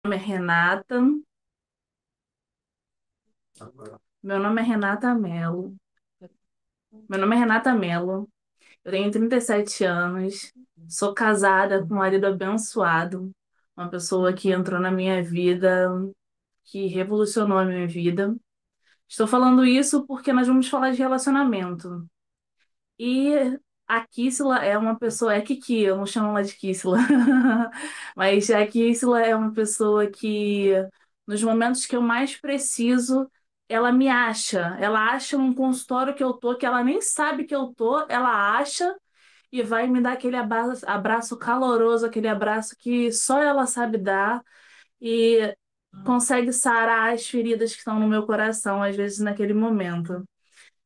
Meu nome é Renata. Meu nome é Renata Mello. Meu nome é Renata Mello. Eu tenho 37 anos. Sou casada com um marido abençoado. Uma pessoa que entrou na minha vida, que revolucionou a minha vida. Estou falando isso porque nós vamos falar de relacionamento. E a Kissila é uma pessoa, é Kiki, eu não chamo ela de Kissila. Mas a Kissila é uma pessoa que, nos momentos que eu mais preciso, ela me acha. Ela acha um consultório que eu tô, que ela nem sabe que eu tô, ela acha e vai me dar aquele abraço caloroso, aquele abraço que só ela sabe dar e consegue sarar as feridas que estão no meu coração, às vezes naquele momento.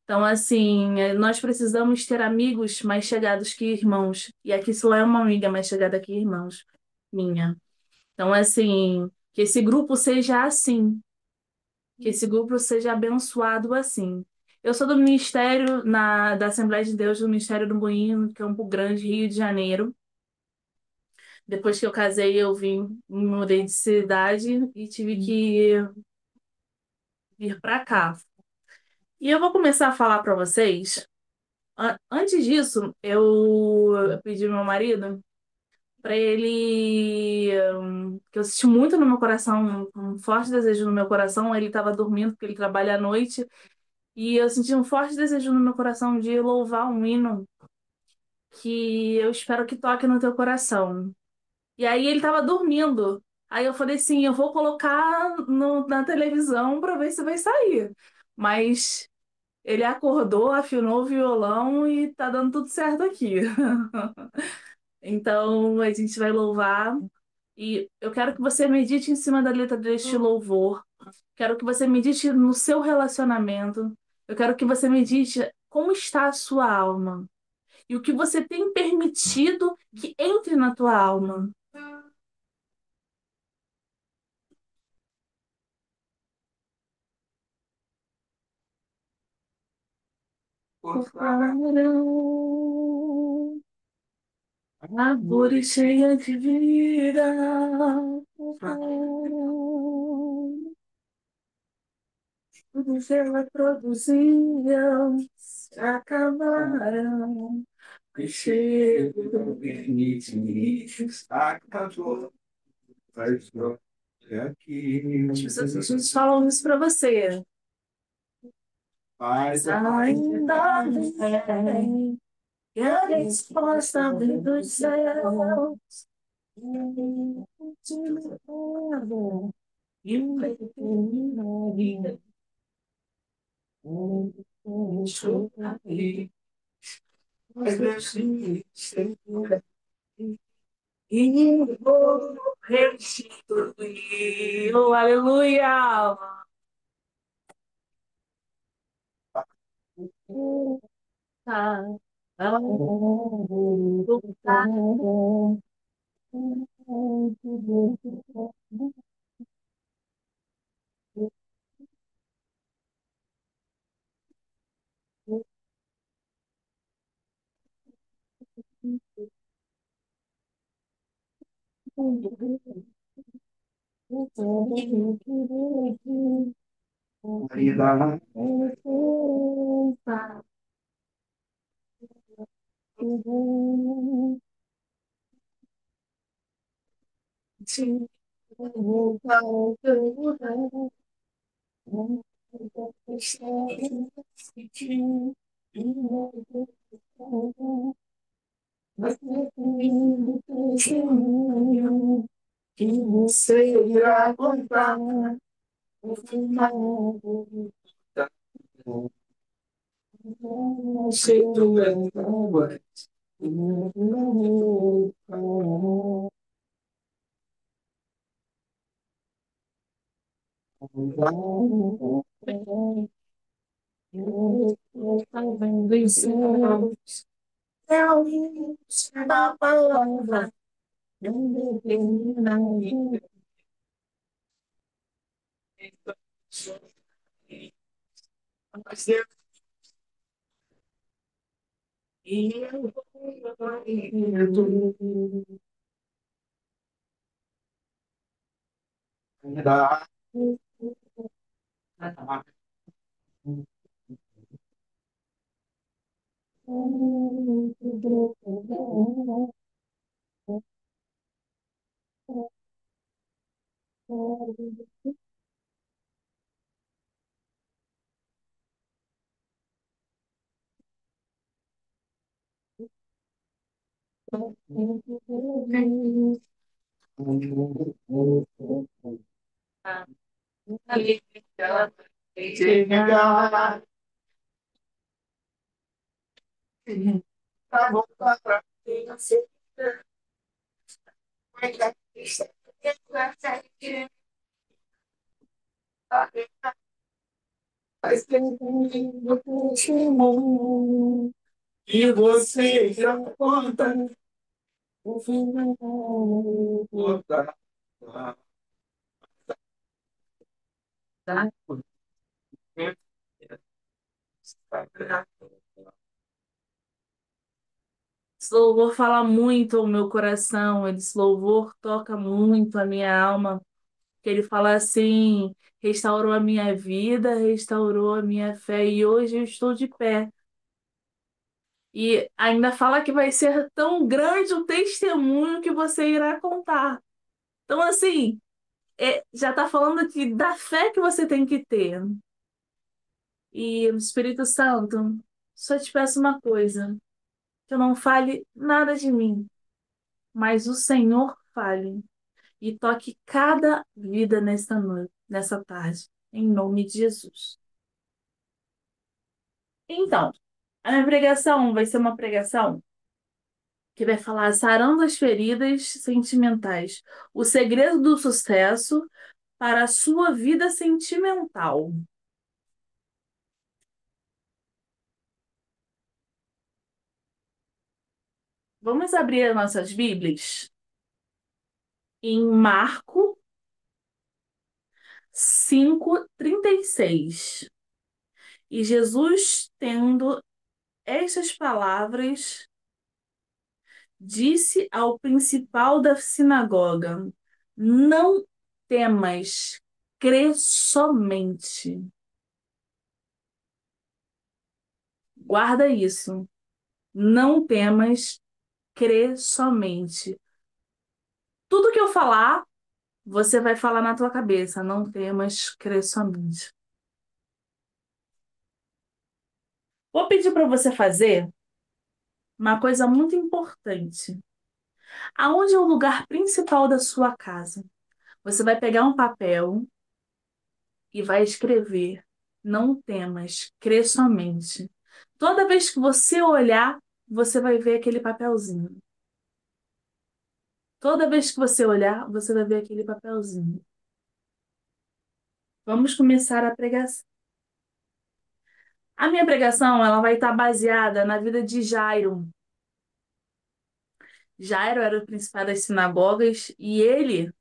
Então, assim, nós precisamos ter amigos mais chegados que irmãos. E aqui só é uma amiga mais chegada que irmãos, minha. Então, assim, que esse grupo seja assim, que esse grupo seja abençoado assim. Eu sou do Ministério da Assembleia de Deus, do Ministério do Moinho, Campo Grande, Rio de Janeiro. Depois que eu casei, eu vim, me mudei de cidade e tive que vir para cá. E eu vou começar a falar para vocês. Antes disso, eu pedi ao meu marido para ele, que eu senti muito no meu coração, um forte desejo no meu coração. Ele estava dormindo porque ele trabalha à noite e eu senti um forte desejo no meu coração de louvar um hino que eu espero que toque no teu coração. E aí ele estava dormindo. Aí eu falei assim, eu vou colocar na televisão para ver se vai sair. Mas ele acordou, afinou o violão e tá dando tudo certo aqui. Então a gente vai louvar e eu quero que você medite em cima da letra deste louvor. Quero que você medite no seu relacionamento. Eu quero que você medite como está a sua alma e o que você tem permitido que entre na tua alma. Clarão, árvore cheia de vida. Clarão, tudo que ela produzia se acabaram. Que chego permite acabou. É aqui. As pessoas falam isso pra você. Mas ainda bem que a resposta vem dos céus. E o determinado estou aqui. Mas deixe e vou restituir. Oh, aleluia! Tá. Que você irá contar o final. Sei do é uma palavra, não determina e eu vou E você já conta o final. Esse louvor fala muito ao meu coração, esse louvor toca muito a minha alma, que ele fala assim, restaurou a minha vida, restaurou a minha fé e hoje eu estou de pé. E ainda fala que vai ser tão grande o testemunho que você irá contar. Então, assim, já está falando da fé que você tem que ter. E Espírito Santo, só te peço uma coisa, que eu não fale nada de mim, mas o Senhor fale e toque cada vida nesta noite, nessa tarde, em nome de Jesus. Então, a minha pregação vai ser uma pregação que vai falar sarando as feridas sentimentais, o segredo do sucesso para a sua vida sentimental. Vamos abrir as nossas Bíblias em Marco 5:36. E Jesus, tendo estas palavras, disse ao principal da sinagoga: Não temas, crê somente. Guarda isso. Não temas, crê somente. Tudo que eu falar, você vai falar na tua cabeça. Não temas, crê somente. Vou pedir para você fazer uma coisa muito importante. Aonde é o lugar principal da sua casa? Você vai pegar um papel e vai escrever: Não temas, crê somente. Toda vez que você olhar, você vai ver aquele papelzinho. Toda vez que você olhar, você vai ver aquele papelzinho. Vamos começar a pregação. A minha pregação, ela vai estar baseada na vida de Jairo. Jairo era o principal das sinagogas e ele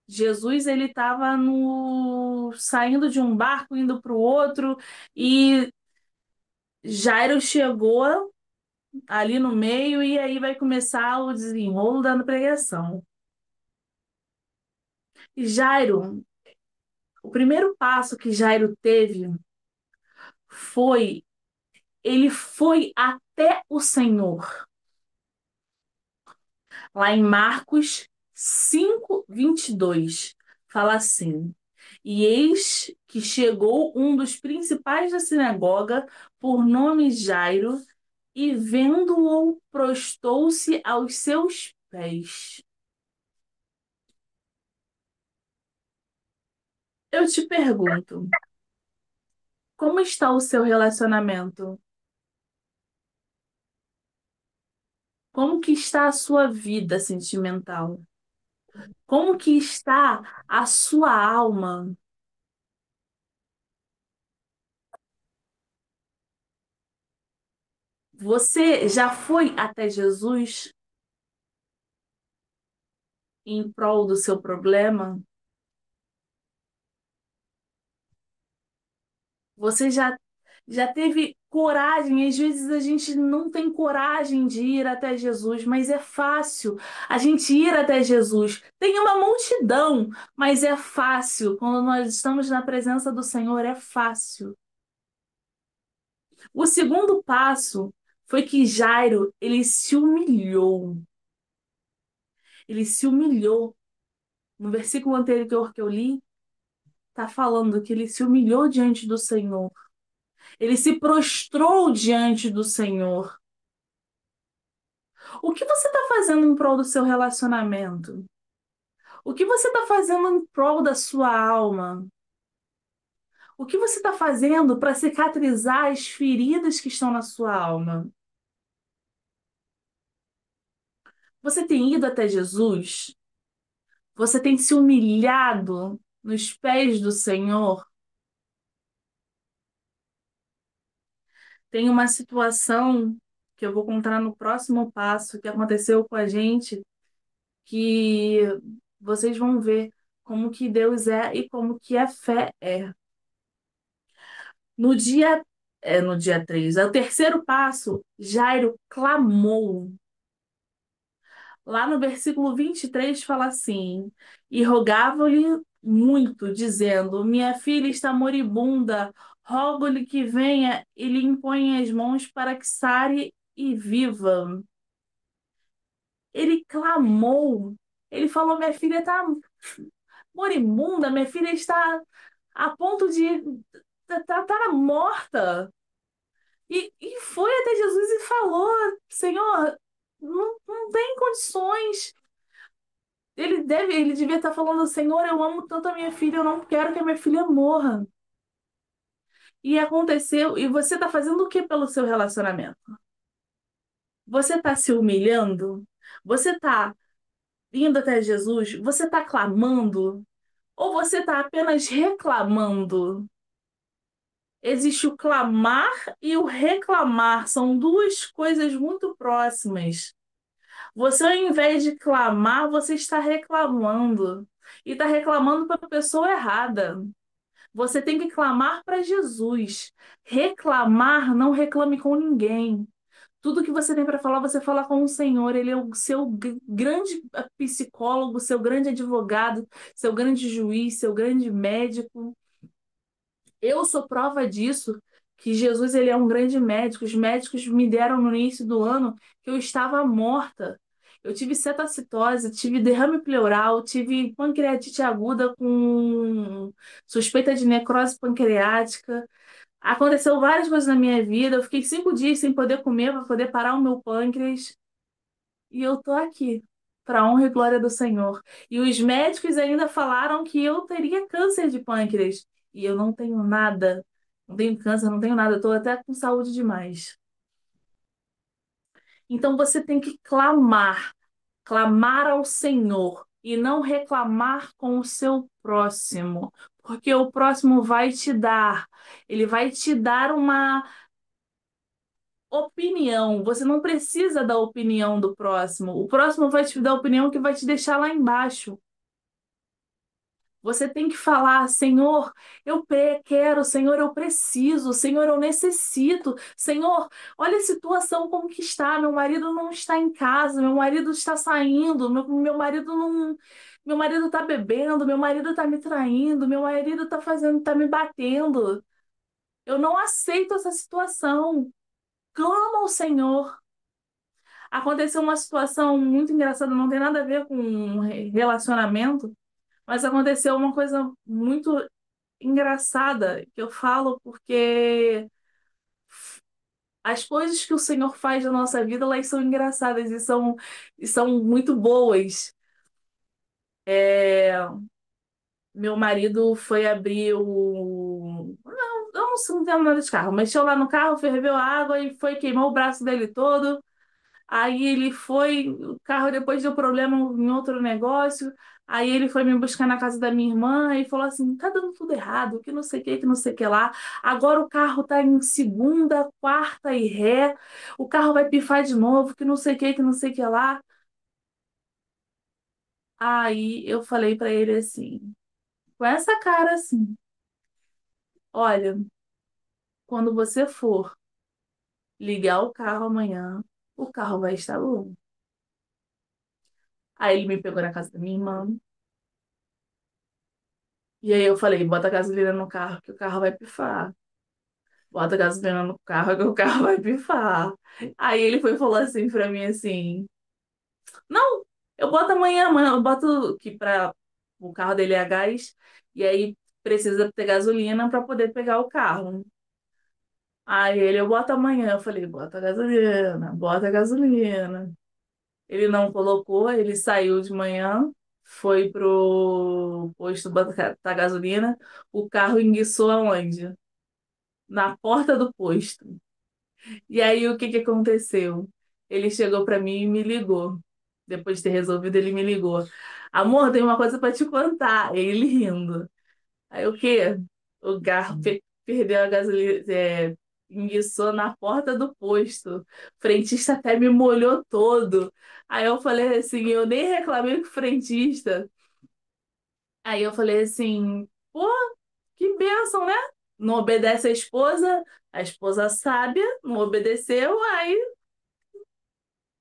Jesus, ele estava no saindo de um barco indo para o outro e Jairo chegou ali no meio e aí vai começar o desenrolo da pregação. E Jairo, o primeiro passo que Jairo teve foi ele foi até o Senhor. Lá em Marcos 5:22 fala assim: E eis que chegou um dos principais da sinagoga, por nome Jairo, e vendo-o, prostou-se aos seus pés. Eu te pergunto, como está o seu relacionamento? Como que está a sua vida sentimental? Como que está a sua alma? Você já foi até Jesus em prol do seu problema? Você já teve coragem. Às vezes a gente não tem coragem de ir até Jesus, mas é fácil a gente ir até Jesus. Tem uma multidão, mas é fácil. Quando nós estamos na presença do Senhor, é fácil. O segundo passo foi que Jairo, ele se humilhou. Ele se humilhou. No versículo anterior que eu li, está falando que ele se humilhou diante do Senhor. Ele se prostrou diante do Senhor. O que você está fazendo em prol do seu relacionamento? O que você está fazendo em prol da sua alma? O que você está fazendo para cicatrizar as feridas que estão na sua alma? Você tem ido até Jesus? Você tem se humilhado nos pés do Senhor? Tem uma situação que eu vou contar no próximo passo que aconteceu com a gente, que vocês vão ver como que Deus é e como que a fé é. No dia, no dia 3, é o terceiro passo, Jairo clamou. Lá no versículo 23 fala assim: E rogava-lhe muito, dizendo: Minha filha está moribunda, rogo-lhe que venha e lhe imponha as mãos para que sare e viva. Ele clamou, ele falou: Minha filha está moribunda, minha filha está a ponto de tá morta. E foi até Jesus e falou: Senhor, não tem condições. Ele devia estar falando: Senhor, eu amo tanto a minha filha, eu não quero que a minha filha morra. E aconteceu, e você está fazendo o que pelo seu relacionamento? Você está se humilhando? Você está indo até Jesus? Você está clamando? Ou você está apenas reclamando? Existe o clamar e o reclamar, são duas coisas muito próximas. Você, ao invés de clamar, você está reclamando. E está reclamando para a pessoa errada. Você tem que clamar para Jesus. Reclamar, não reclame com ninguém. Tudo que você tem para falar, você fala com o Senhor. Ele é o seu grande psicólogo, seu grande advogado, seu grande juiz, seu grande médico. Eu sou prova disso, que Jesus ele é um grande médico. Os médicos me deram no início do ano que eu estava morta. Eu tive cetacitose, tive derrame pleural, tive pancreatite aguda com suspeita de necrose pancreática. Aconteceu várias coisas na minha vida. Eu fiquei 5 dias sem poder comer para poder parar o meu pâncreas. E eu tô aqui, para honra e glória do Senhor. E os médicos ainda falaram que eu teria câncer de pâncreas. E eu não tenho nada. Não tenho câncer, não tenho nada. Eu tô até com saúde demais. Então você tem que clamar, clamar ao Senhor e não reclamar com o seu próximo, porque o próximo vai te dar, ele vai te dar uma opinião. Você não precisa da opinião do próximo. O próximo vai te dar a opinião que vai te deixar lá embaixo. Você tem que falar: Senhor, quero, Senhor, eu preciso, Senhor, eu necessito, Senhor, olha a situação como que está. Meu marido não está em casa, meu marido está saindo, meu marido não. Meu marido está bebendo, meu marido está me traindo, meu marido está fazendo, está me batendo. Eu não aceito essa situação. Clama ao Senhor. Aconteceu uma situação muito engraçada, não tem nada a ver com relacionamento, mas aconteceu uma coisa muito engraçada que eu falo porque as coisas que o Senhor faz na nossa vida, elas são engraçadas e são muito boas. É, meu marido foi abrir o. Não, eu não entendo nada de carro, mexeu lá no carro, ferveu a água e foi, queimou o braço dele todo. Aí ele foi, o carro depois deu problema em outro negócio. Aí ele foi me buscar na casa da minha irmã e falou assim: tá dando tudo errado, que não sei o que não sei o que lá. Agora o carro tá em segunda, quarta e ré. O carro vai pifar de novo, que não sei o que não sei o que lá. Aí eu falei pra ele assim, com essa cara assim: olha, quando você for ligar o carro amanhã, o carro vai estar bom. Aí ele me pegou na casa da minha irmã. E aí eu falei, bota gasolina no carro que o carro vai pifar. Bota gasolina no carro que o carro vai pifar. Aí ele foi e falou assim pra mim assim, não, eu boto amanhã, eu boto que para o carro dele é a gás e aí precisa ter gasolina para poder pegar o carro. Aí eu boto amanhã, eu falei, bota gasolina, bota gasolina. Ele não colocou, ele saiu de manhã, foi pro posto botar gasolina, o carro enguiçou aonde? Na porta do posto. E aí o que que aconteceu? Ele chegou pra mim e me ligou. Depois de ter resolvido, ele me ligou. Amor, tem uma coisa pra te contar. Ele rindo. Aí o quê? O carro perdeu a gasolina, enguiçou na porta do posto. O frentista até me molhou todo. Aí eu falei assim, eu nem reclamei com o frentista. Aí eu falei assim, pô, que bênção, né? Não obedece a esposa sábia, não obedeceu, aí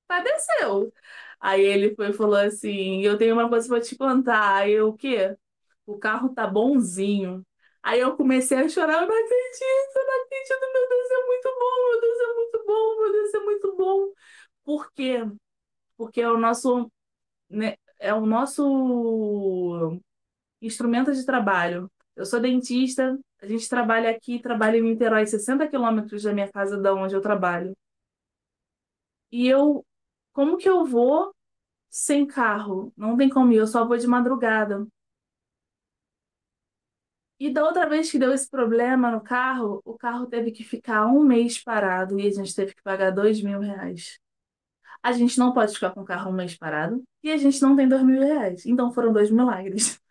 padeceu. Aí ele foi e falou assim: Eu tenho uma coisa pra te contar. Aí eu, o quê? O carro tá bonzinho. Aí eu comecei a chorar, eu não acredito, meu Deus, é muito bom, meu Deus, é muito bom, meu Deus, é muito bom. Por quê? Porque é o nosso, né, é o nosso instrumento de trabalho. Eu sou dentista, a gente trabalha aqui, trabalha em Niterói, 60 quilômetros da minha casa, da onde eu trabalho. E eu, como que eu vou sem carro? Não tem como ir, eu só vou de madrugada. E da outra vez que deu esse problema no carro, o carro teve que ficar um mês parado e a gente teve que pagar R$ 2.000. A gente não pode ficar com o carro um mês parado e a gente não tem R$ 2.000. Então foram dois milagres.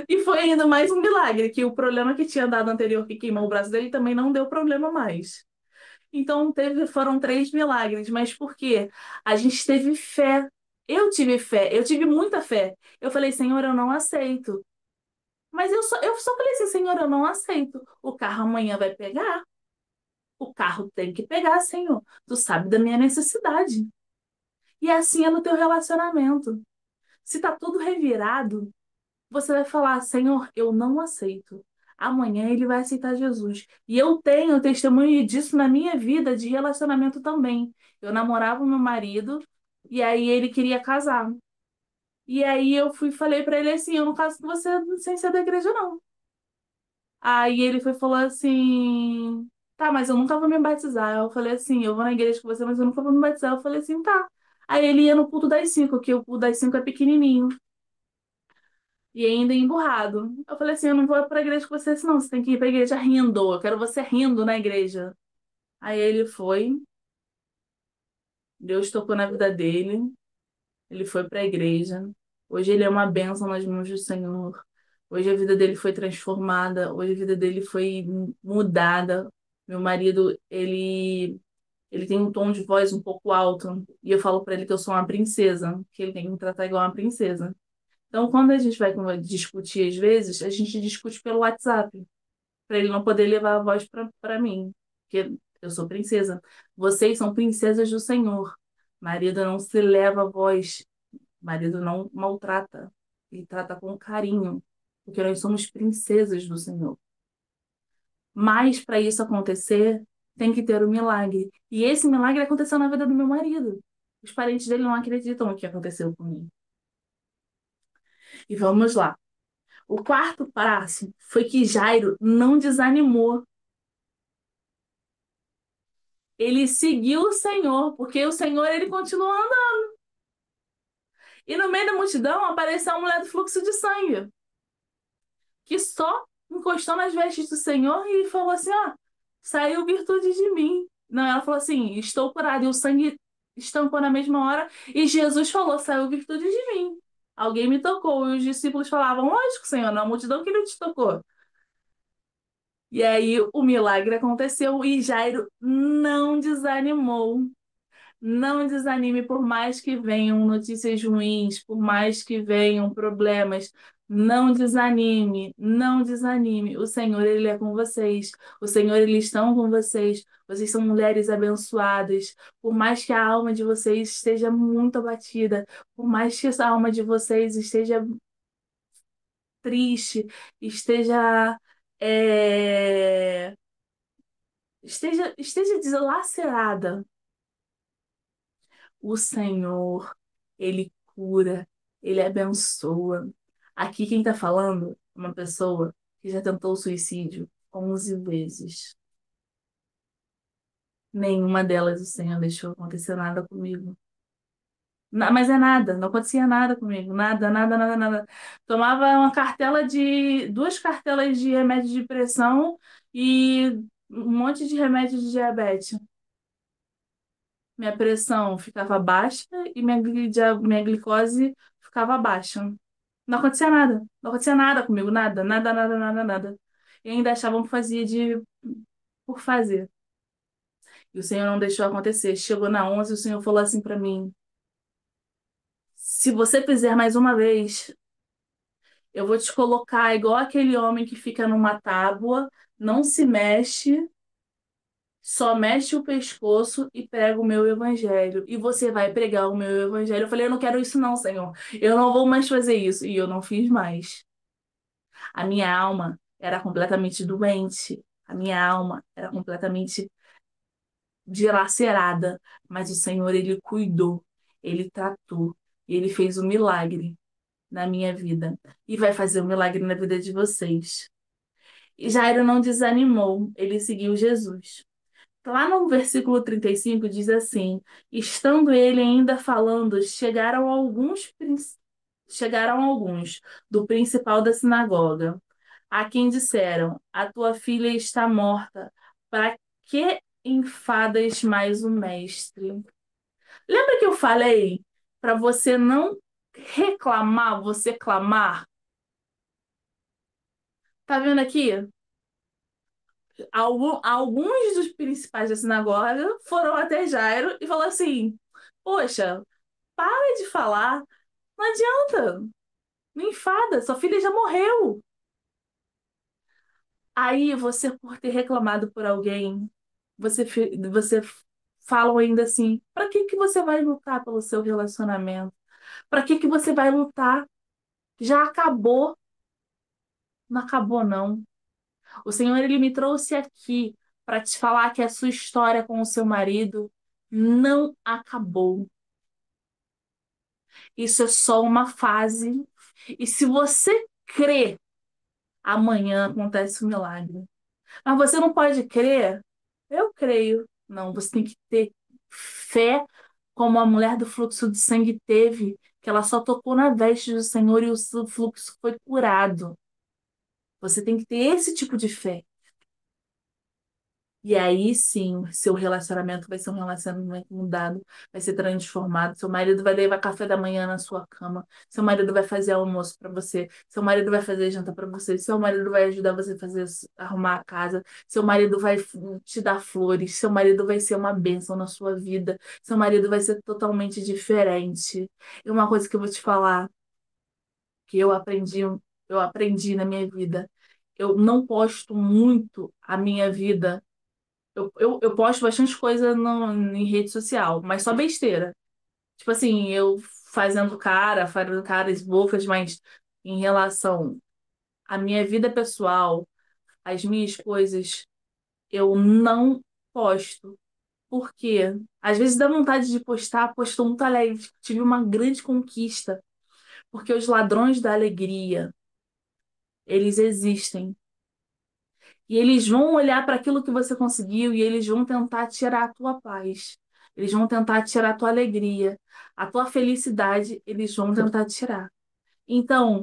E foi ainda mais um milagre, que o problema que tinha dado anterior, que queimou o braço dele, também não deu problema mais. Então foram três milagres, mas por quê? A gente teve fé. Eu tive fé, eu tive muita fé. Eu falei, Senhor, eu não aceito. Mas eu só falei assim, Senhor, eu não aceito. O carro amanhã vai pegar. O carro tem que pegar, Senhor. Tu sabe da minha necessidade. E assim é no teu relacionamento. Se tá tudo revirado, você vai falar, Senhor, eu não aceito. Amanhã ele vai aceitar Jesus. E eu tenho testemunho disso na minha vida de relacionamento também. Eu namorava o meu marido e aí ele queria casar. E aí eu fui e falei pra ele assim, eu não caso com você sem ser da igreja, não. Aí ele foi e falou assim, tá, mas eu nunca vou me batizar. Eu falei assim, eu vou na igreja com você, mas eu nunca vou me batizar. Eu falei assim, tá. Aí ele ia no culto das 5, que o culto das 5 é pequenininho e ainda emburrado. Eu falei assim, eu não vou pra igreja com você, senão você tem que ir pra igreja rindo. Eu quero você rindo na igreja. Aí ele foi, Deus tocou na vida dele, ele foi pra igreja. Hoje ele é uma bênção nas mãos do Senhor. Hoje a vida dele foi transformada, hoje a vida dele foi mudada. Meu marido, ele tem um tom de voz um pouco alto, e eu falo pra ele que eu sou uma princesa, que ele tem que me tratar igual uma princesa. Então, quando a gente vai discutir, às vezes, a gente discute pelo WhatsApp, para ele não poder levar a voz para mim, porque eu sou princesa. Vocês são princesas do Senhor. Marido não se leva a voz, marido não maltrata, ele trata com carinho, porque nós somos princesas do Senhor. Mas para isso acontecer, tem que ter o milagre. E esse milagre aconteceu na vida do meu marido. Os parentes dele não acreditam no que aconteceu comigo. E vamos lá. O quarto passo foi que Jairo não desanimou. Ele seguiu o Senhor, porque o Senhor ele continuou andando. E no meio da multidão apareceu uma mulher do fluxo de sangue, que só encostou nas vestes do Senhor e falou assim: ó, saiu virtude de mim. Não, ela falou assim: estou curada. E o sangue estancou na mesma hora. E Jesus falou: saiu virtude de mim. Alguém me tocou. E os discípulos falavam: lógico, Senhor, na multidão que ele te tocou. E aí o milagre aconteceu e Jairo não desanimou. Não desanime por mais que venham notícias ruins, por mais que venham problemas. Não desanime, não desanime. O Senhor, Ele é com vocês. O Senhor, Ele estão com vocês. Vocês são mulheres abençoadas. Por mais que a alma de vocês esteja muito abatida, por mais que essa alma de vocês esteja triste, esteja, é, esteja deslacerada, o Senhor, Ele cura, Ele abençoa. Aqui quem está falando é uma pessoa que já tentou suicídio 11 vezes. Nenhuma delas o Senhor deixou acontecer nada comigo. Mas é nada, não acontecia nada comigo, nada, nada, nada, nada. Tomava duas cartelas de remédio de pressão e um monte de remédio de diabetes. Minha pressão ficava baixa e minha glicose ficava baixa. Não acontecia nada, não acontecia nada comigo, nada, nada, nada, nada, nada. E ainda achavam que fazia por fazer. E o Senhor não deixou acontecer. Chegou na 11, o Senhor falou assim para mim: se você fizer mais uma vez, eu vou te colocar igual aquele homem que fica numa tábua, não se mexe, só mexe o pescoço e prega o meu evangelho. E você vai pregar o meu evangelho. Eu falei, eu não quero isso não, Senhor. Eu não vou mais fazer isso. E eu não fiz mais. A minha alma era completamente doente. A minha alma era completamente dilacerada. Mas o Senhor, Ele cuidou. Ele tratou. E Ele fez um milagre na minha vida. E vai fazer um milagre na vida de vocês. E Jairo não desanimou, ele seguiu Jesus. Lá no versículo 35 diz assim: estando ele ainda falando, chegaram alguns do principal da sinagoga, a quem disseram: a tua filha está morta. Para que enfadas mais o mestre? Lembra que eu falei para você não reclamar, você clamar? Tá vendo aqui? Alguns dos principais da sinagoga foram até Jairo e falaram assim: poxa, para de falar, não adianta, não enfada, sua filha já morreu. Aí você, por ter reclamado por alguém, você fala ainda assim: para que que você vai lutar pelo seu relacionamento? Para que que você vai lutar? Já acabou, não acabou não. O Senhor, ele me trouxe aqui para te falar que a sua história com o seu marido não acabou. Isso é só uma fase. E se você crê, amanhã acontece um milagre. Mas você não pode crer? Eu creio. Não, você tem que ter fé, como a mulher do fluxo de sangue teve, que ela só tocou na veste do Senhor e o seu fluxo foi curado. Você tem que ter esse tipo de fé. E aí sim, seu relacionamento vai ser um relacionamento mudado, vai ser transformado. Seu marido vai levar café da manhã na sua cama. Seu marido vai fazer almoço para você. Seu marido vai fazer janta para você. Seu marido vai ajudar você a fazer arrumar a casa. Seu marido vai te dar flores. Seu marido vai ser uma bênção na sua vida. Seu marido vai ser totalmente diferente. E uma coisa que eu vou te falar, que eu aprendi na minha vida. Eu não posto muito a minha vida. Eu posto bastante coisa em rede social, mas só besteira. Tipo assim, eu fazendo caras bocas, mas em relação à minha vida pessoal, às minhas coisas, eu não posto. Por quê? Às vezes dá vontade de postar, postou muito alegre, tive uma grande conquista, porque os ladrões da alegria, eles existem. E eles vão olhar para aquilo que você conseguiu e eles vão tentar tirar a tua paz. Eles vão tentar tirar a tua alegria, a tua felicidade, eles vão tentar tirar. Então,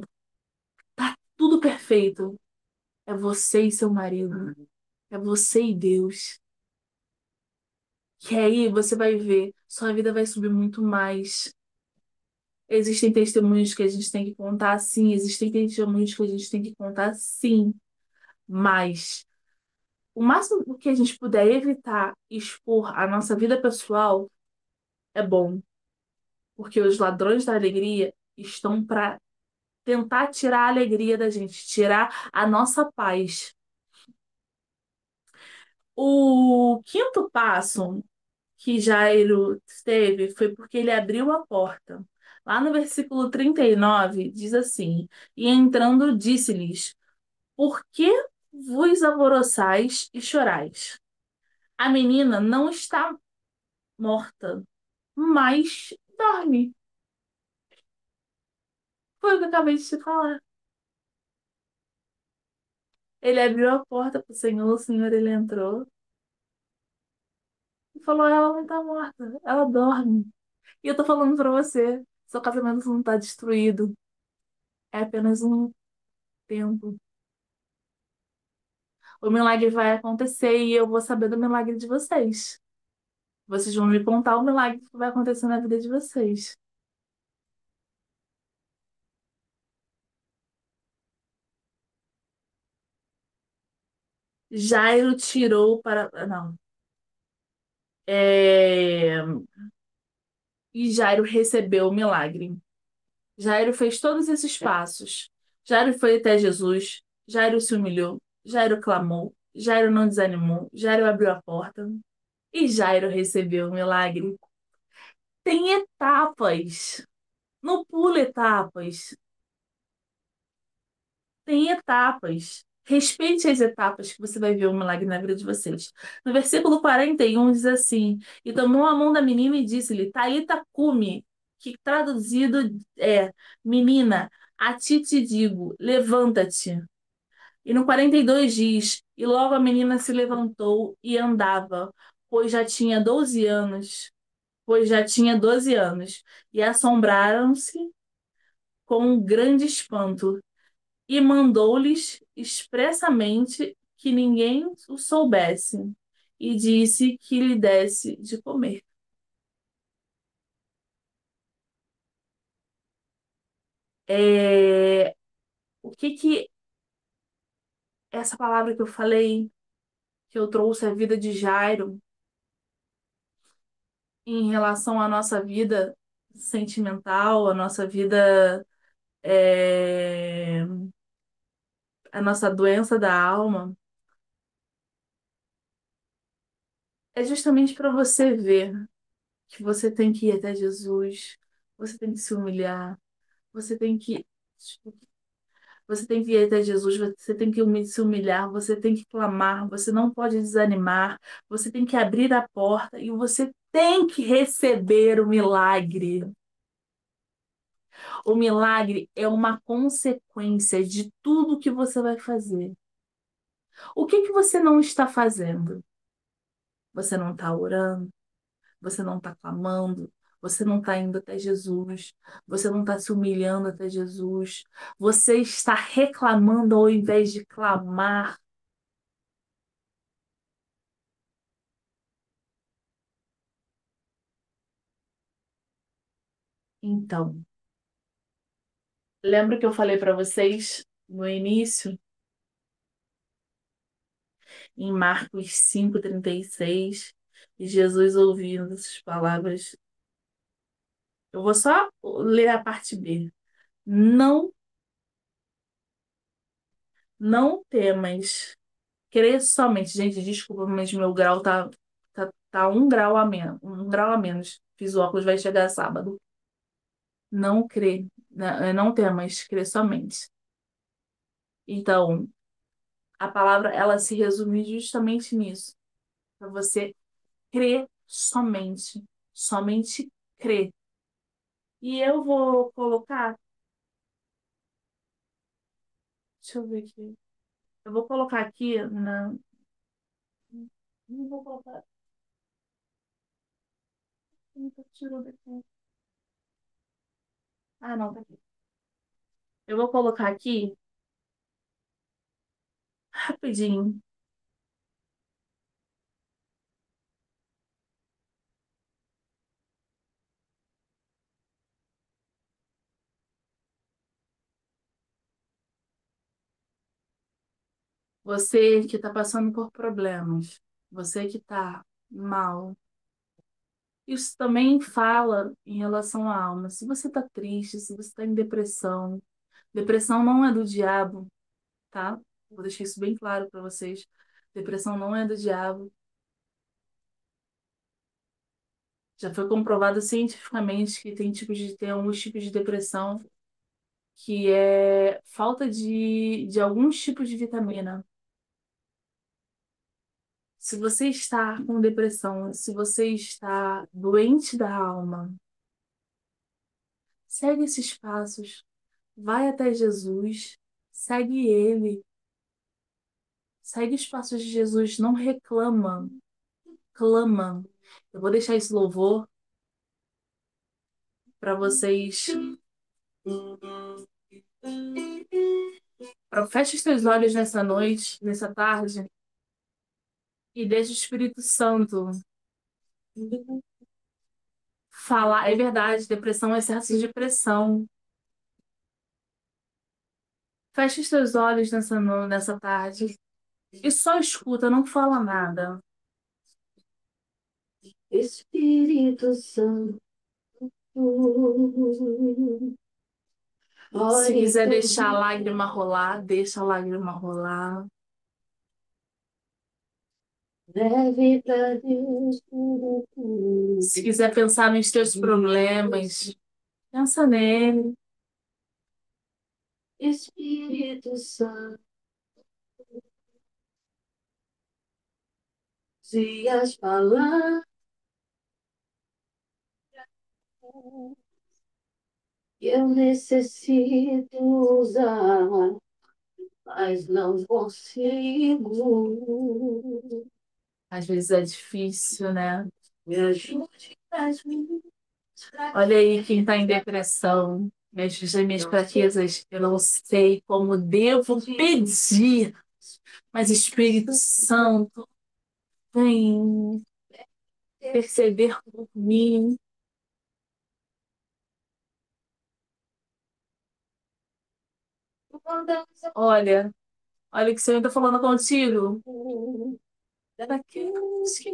tá tudo perfeito. É você e seu marido. É você e Deus. E aí você vai ver, sua vida vai subir muito mais. Existem testemunhos que a gente tem que contar, sim. Existem testemunhos que a gente tem que contar, sim. Mas o máximo que a gente puder evitar expor a nossa vida pessoal é bom, porque os ladrões da alegria estão para tentar tirar a alegria da gente, tirar a nossa paz. O quinto passo que Jairo teve foi porque ele abriu a porta. Lá no versículo 39 diz assim: E entrando, disse-lhes: Por que vos alvoroçais e chorais? A menina não está morta, mas dorme. Foi o que eu acabei de te falar. Ele abriu a porta pro Senhor, o Senhor ele entrou e falou: Ela não está morta, ela dorme. E eu tô falando pra você: seu casamento não está destruído, é apenas um tempo. O milagre vai acontecer e eu vou saber do milagre de vocês. Vocês vão me contar o milagre que vai acontecer na vida de vocês. Jairo tirou para. Não. É... E Jairo recebeu o milagre. Jairo fez todos esses passos. Jairo foi até Jesus. Jairo se humilhou. Jairo clamou. Jairo não desanimou. Jairo abriu a porta. E Jairo recebeu o milagre. Tem etapas. Não pula etapas. Tem etapas. Respeite as etapas que você vai ver o milagre na vida de vocês. No versículo 41 diz assim: E tomou a mão da menina e disse-lhe: Talita cumi, que traduzido é: Menina, a ti te digo, levanta-te. E no 42 diz: E logo a menina se levantou e andava, pois já tinha 12 anos. Pois já tinha 12 anos. E assombraram-se com um grande espanto e mandou-lhes expressamente que ninguém o soubesse, e disse que lhe desse de comer. É, o que que essa palavra que eu falei, que eu trouxe a vida de Jairo em relação à nossa vida sentimental, à nossa vida, é, a nossa doença da alma, é justamente para você ver que você tem que ir até Jesus, você tem que se humilhar, você tem que Você tem que ir até Jesus, você tem que se humilhar, você tem que clamar, você não pode desanimar, você tem que abrir a porta e você tem que receber o milagre. O milagre é uma consequência de tudo que você vai fazer. O que que você não está fazendo? Você não está orando, você não está clamando, você não está indo até Jesus, você não está se humilhando até Jesus, você está reclamando ao invés de clamar. Então, lembra que eu falei para vocês no início, em Marcos 5:36, e Jesus ouvindo essas palavras? Eu vou só ler a parte B. Não, não temas. Crê somente. Gente, desculpa, mas meu grau tá 1 grau a menos. 1 grau a menos. Fiz o óculos, vai chegar sábado. Não crê. Não temas. Crê somente. Então, a palavra, ela se resume justamente nisso. Para você crê somente. Somente crê. E eu vou colocar. Deixa eu ver aqui. Eu vou colocar aqui na. Não vou colocar. Tirou daqui. Ah, não, tá aqui. Eu vou colocar aqui rapidinho. Você que está passando por problemas. Você que está mal. Isso também fala em relação à alma. Se você está triste, se você está em depressão, Depressão não é do diabo, tá? Vou deixar isso bem claro para vocês. Depressão não é do diabo. Já foi comprovado cientificamente que tem alguns tipos de depressão que é falta de alguns tipos de vitamina. Se você está com depressão, se você está doente da alma, segue esses passos, vai até Jesus, segue ele, segue os passos de Jesus, não reclama, clama. Eu vou deixar esse louvor para vocês. Feche os teus olhos nessa noite, nessa tarde, e deixa o Espírito Santo falar. É verdade, depressão é excesso de pressão. Feche os teus olhos nessa tarde e só escuta, não fala nada. Espírito Santo, se quiser deixar a lágrima rolar, deixa a lágrima rolar. Leve pra Deus tudo. Se quiser pensar nos teus problemas, pensa nele. Espírito Santo, se as palavras que eu necessito usar, mas não consigo. Às vezes é difícil, né? Me ajude nas minhas fraquezas. Olha aí quem está em depressão. Me ajude nas minhas fraquezas. Eu não sei como devo pedir, mas Espírito Santo, vem perceber por mim. Olha, olha o que o Senhor está falando contigo. Daqueles que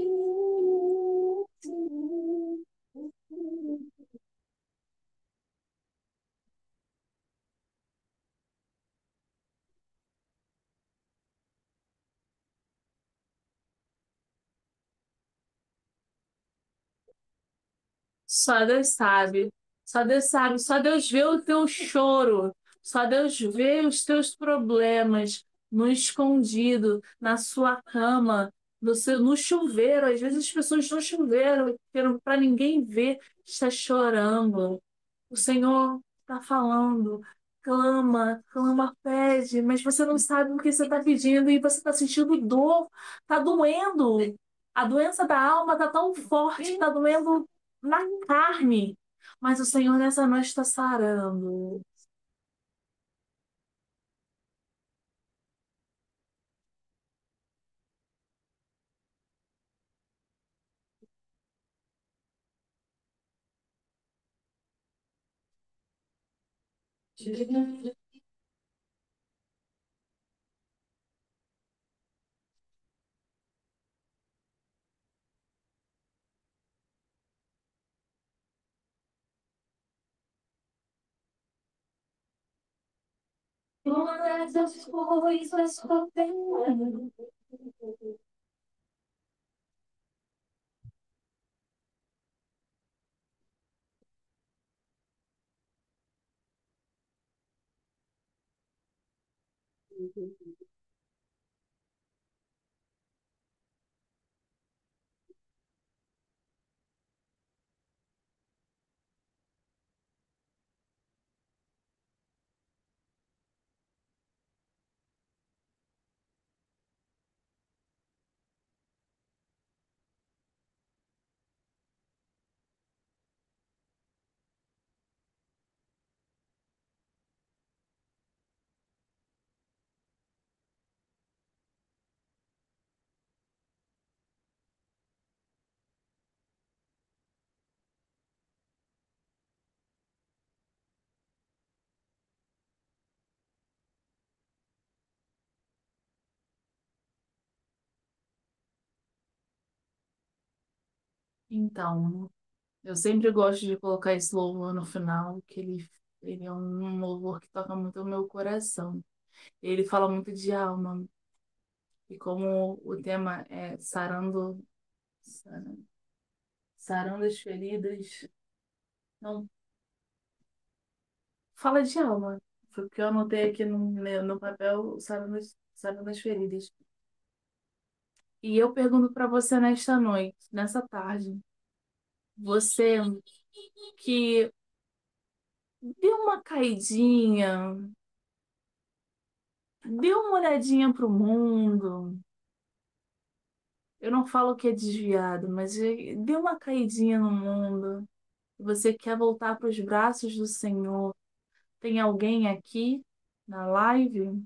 só Deus sabe. Só Deus sabe. Só Deus vê o teu choro. Só Deus vê os teus problemas no escondido, na sua cama, no chuveiro. Às vezes as pessoas no chuveiro, para ninguém ver, está chorando. O Senhor está falando. Clama, clama, pede, mas você não sabe o que você está pedindo e você está sentindo dor, está doendo. A doença da alma está tão forte, está doendo na carne. Mas o Senhor nessa noite está sarando. Todas as coisas cooperam. Então, eu sempre gosto de colocar esse louvor no final, que ele Ele é um louvor que toca muito o meu coração. Ele fala muito de alma. E como o tema é sarando as feridas, não fala de alma. Foi o que eu anotei aqui no papel, sarando as feridas. E eu pergunto para você nesta noite, nessa tarde, você que deu uma caidinha, deu uma olhadinha pro mundo. Eu não falo que é desviado, mas deu uma caidinha no mundo. Você quer voltar para os braços do Senhor. Tem alguém aqui na live?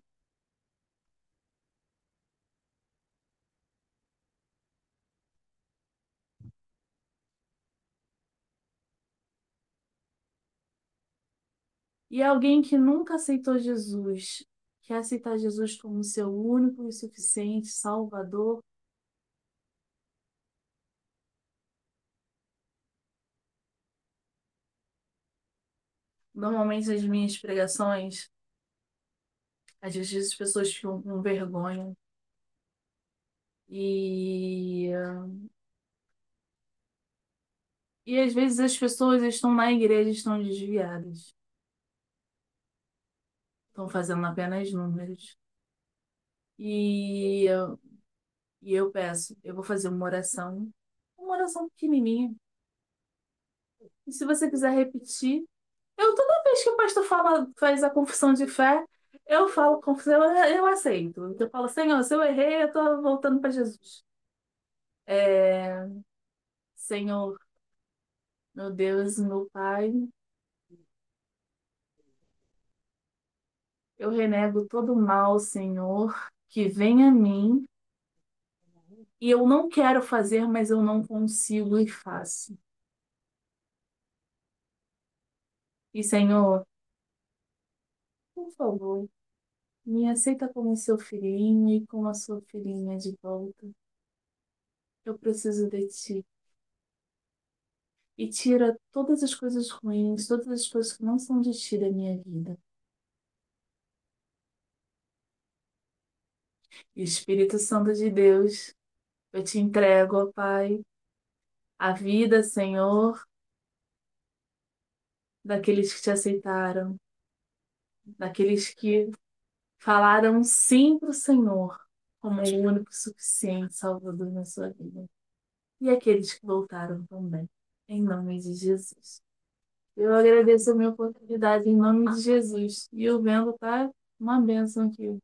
E alguém que nunca aceitou Jesus, quer aceitar Jesus como seu único e suficiente Salvador? Normalmente as minhas pregações, às vezes as pessoas ficam com vergonha. E, e às vezes as pessoas estão na igreja e estão desviadas. Estão fazendo apenas números. E, e eu peço, eu vou fazer uma oração pequenininha. E se você quiser repetir, toda vez que o pastor faz a confissão de fé, eu falo confissão, eu aceito. Então, eu falo, Senhor, se eu errei, eu tô voltando para Jesus. É, Senhor, meu Deus, meu Pai, eu renego todo mal, Senhor, que vem a mim, e eu não quero fazer, mas eu não consigo e faço. E, Senhor, por favor, me aceita como seu filhinho e como a sua filhinha de volta. Eu preciso de ti. E tira todas as coisas ruins, todas as coisas que não são de ti da minha vida. E Espírito Santo de Deus, eu te entrego, ó Pai, a vida, Senhor, daqueles que te aceitaram, daqueles que falaram sim para o Senhor como o único e suficiente Salvador na sua vida. E aqueles que voltaram também, em nome de Jesus. Eu agradeço a minha oportunidade em nome de Jesus. E o vendo tá uma bênção aqui.